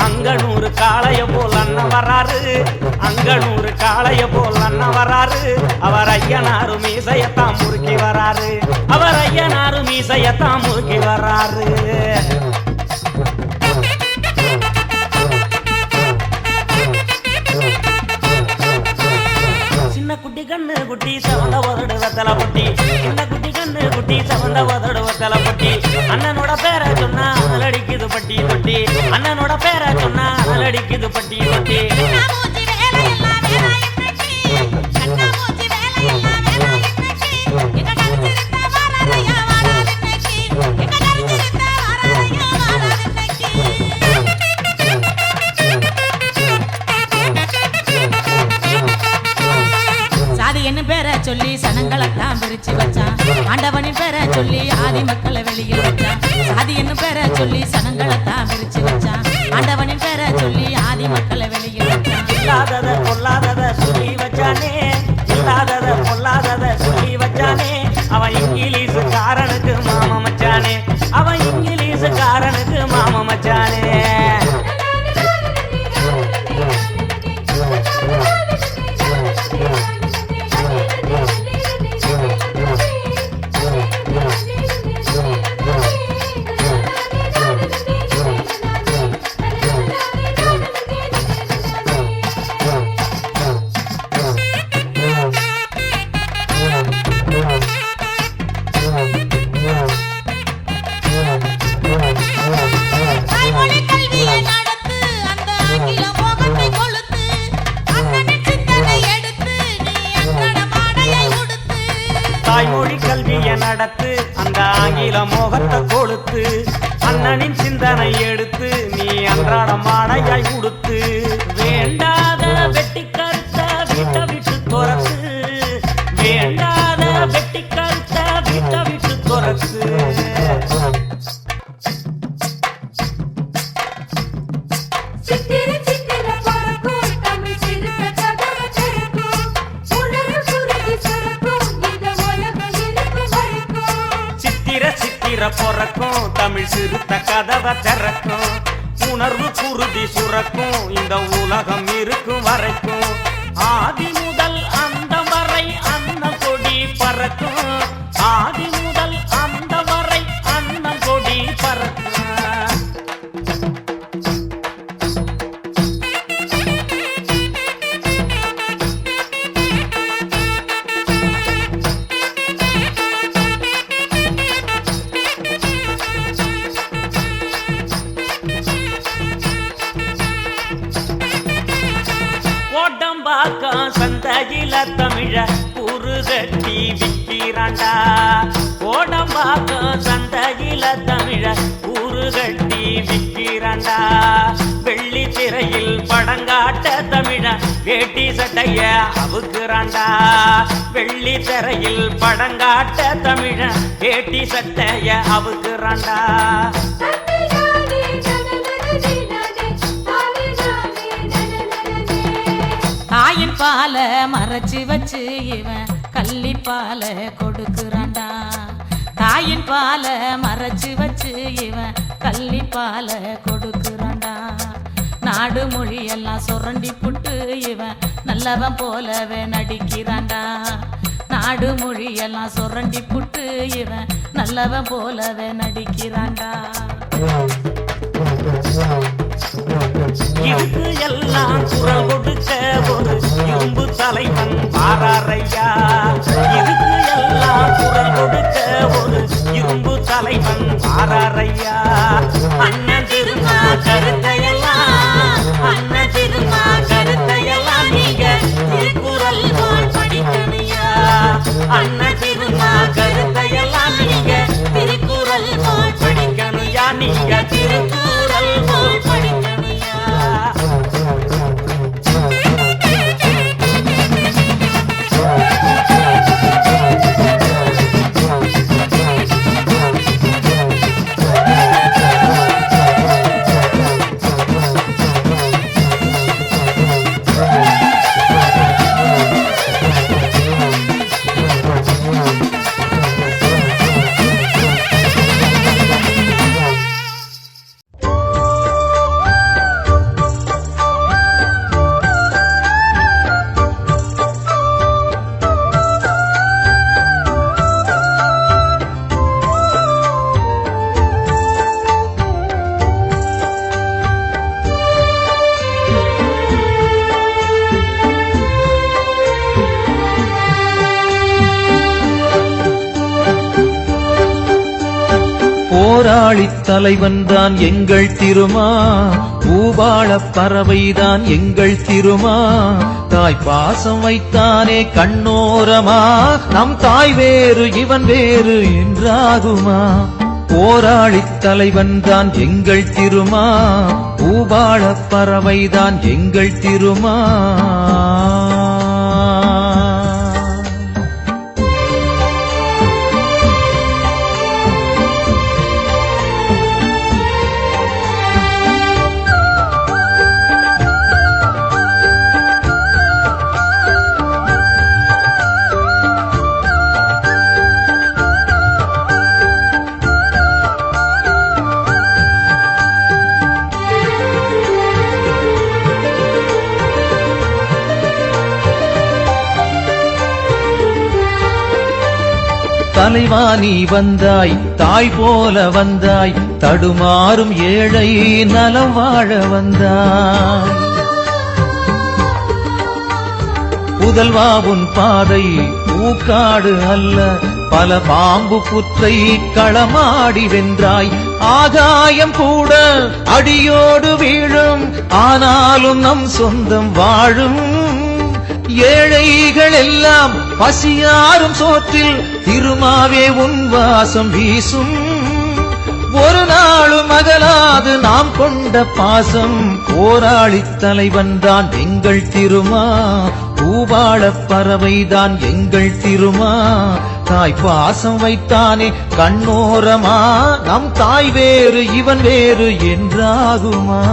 அங்கனூர் காளைய போல் அண்ணன் வராரு, அங்கனூர் காளைய போல் அண்ணன் வராரு. அவர் ஐயனாரு மீசையத்தான் முறுக்கி வராரு, அவர் ஐயனாரு மீசையத்தான் முறுக்கி வராரு. சின்ன குட்டி கண்ணு குட்டி சவந்த உதடு வத்தல பொட்டி, சின்ன குட்டி கண்ணு குட்டி சவந்த உதடு வத்தல பொட்டி. அண்ணனோட பேரை சொன்னா அலடிக்குது பட்டி தொட்டி, அண்ணனோட பேரை சொன்னா அலடிக்குது பட்டி தொட்டி. சாதியன்னு பேரை சொல்லி சனங்களைத்தான் பிரிச்சு வச்சான், ஆண்டவனின் பேரை சொல்லி ஆதி மக்களை வெளியில் வச்சான். சாதியன்னு பேரை சொல்லி சனங்களைத்தான் பிரிச்சு வச்சான், ஆண்டவனின் பேரை சொல்லி ஆதி மக்களை வெளியில் வச்சான். இல்லாதத பொல்லாதத சொல்லி வச்சானே, இல்லாதத பொல்லாதத சொல்லி வச்சானே. அவன் இங்கிலீஷ் காரனுக்கு மாம மச்சானே, அவன் இங்கிலீஷ் காரனுக்கு மாம மச்சானே. தாய்மொழி கல்வியை நடத்து அந்த ஆங்கில மோகத்தை கொளுத்து, அண்ணனின் சிந்தனை எடுத்து நீ அன்றாட மாடையாய் கொடுத்து. வேண்டாத வெட்டி கருத்த வீட்டை விட்டு துரத்து, வேண்டாத வெட்டி கருத்த வீட்டை விட்டு துரத்து. பொறக்கும் தமிழ் சிறுத்த கதவை திறக்கும், உணர்வு குருதி சுரக்கும் இந்த உலகம் இருக்கும் வரைக்கும். ஆதி முதல் அந்த வரை அன்னம் கொடி பறக்கும், ஆதி முதல் அந்த வரை அன்னம் கொடி பறக்கும். கோடம்பாக்கம் சந்தையில தமிழ குறுகட்டி விக்கிறாண்டா, கோடம்பாக்கம் சந்தையில தமிழ குறுகட்டி விக்கிறாண்டா. வெள்ளி திரையில் படங்காட்ட தமிழ வேட்டி சட்டைய அவுக்குறாண்டா, வெள்ளி திரையில் படங்காட்ட தமிழ வேட்டி சட்டைய அவுக்குறாண்டா. தாயின் பால மறைச்சு வச்சு இவன் கள்ளிப்பால கொடுக்குறாண்டா, தாயின் பால மறைச்சு வச்சு இவன் கள்ளிப்பால கொடுக்குறாண்டா. நாடு மொழி எல்லாம் சுரண்டி புட்டு இவன் நல்லவன் போலவே நடிக்கிறாண்டா, நாடு மொழி எல்லாம் சுரண்டி புட்டு இவன் நல்லவன் போலவே நடிக்கிறாண்டா. இதுக்கு எல்லாம் குரல் கொடுக்க ஒரு இரும்பு தலைவன் வாராரையா, இதுக்கு எல்லாம் குரல் கொடுக்க ஒரு இரும்பு தலைவன் வாராரையா. அண்ணன் திருமா கருத்தையெல்லாம், அண்ணன் திருமா கருத்தையெல்லாம் நீங்க திருக்குறள் படிக்கணியா, அண்ணன் திரு போராளி தலைவன்தான் எங்கள் திருமா, பூபாள பறவைதான் எங்கள் திருமா, தாய் பாசம் வைத்தானே கண்ணோரமா, நம் தாய் வேறு இவன் வேறு என்றாகுமா. போராளி தலைவன்தான் எங்கள் திருமா, பூபாள பறவைதான் எங்கள் திருமா. தலைவா நீ வந்தாய், தாய் போல வந்தாய், தடுமாறும் ஏழை நலம் வாழ வந்தாய். புதல்வா உன் பாதை பூக்காடு அல்ல, பல பாம்பு புற்றை களமாடி வென்றாய். ஆகாயம் கூட அடியோடு வீழும், ஆனாலும் நம் சொந்தம் வாழும். ஏழைகள் எல்லாம் பசியாரும் சோற்றில் திருமாவே உன் வாசம் வீசும். ஒரு நாளும் அகலாது நாம் கொண்ட பாசம். போராளி தலைவன்தான் எங்கள் திருமா, பூபாள பறவைதான் எங்கள் திருமா, தாய் பாசம் வைத்தானே கண்ணோரமா, நம் தாய் வேறு இவன் வேறு என்றாகுமா.